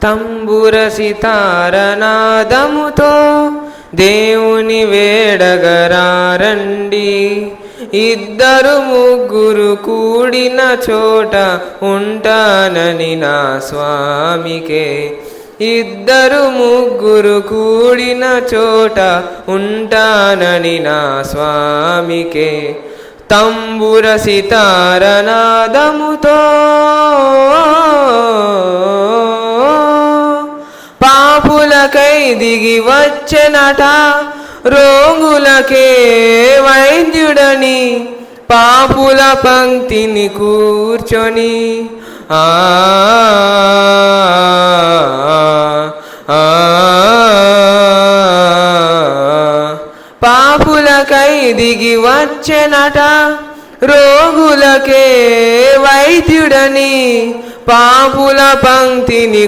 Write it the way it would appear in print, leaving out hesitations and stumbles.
తంబుర సితారనాదముతో దేవుని వేడగరారండి. ఇద్దరు ముగ్గురు కూడిన చోట ఉంటానని నా స్వామికే. ఇద్దరు ముగ్గురు కూడిన చోట ఉంటానని నా స్వామికే. తంబుర సితారనాదముతో పాపులకై దిగి వచ్చెనట రోగులకే వైద్యుడని. పాపుల పంక్తిని కూర్చొని పాపులకై దిగి వచ్చెనట రోగులకే వైద్యుడని. పాపుల పంక్తిని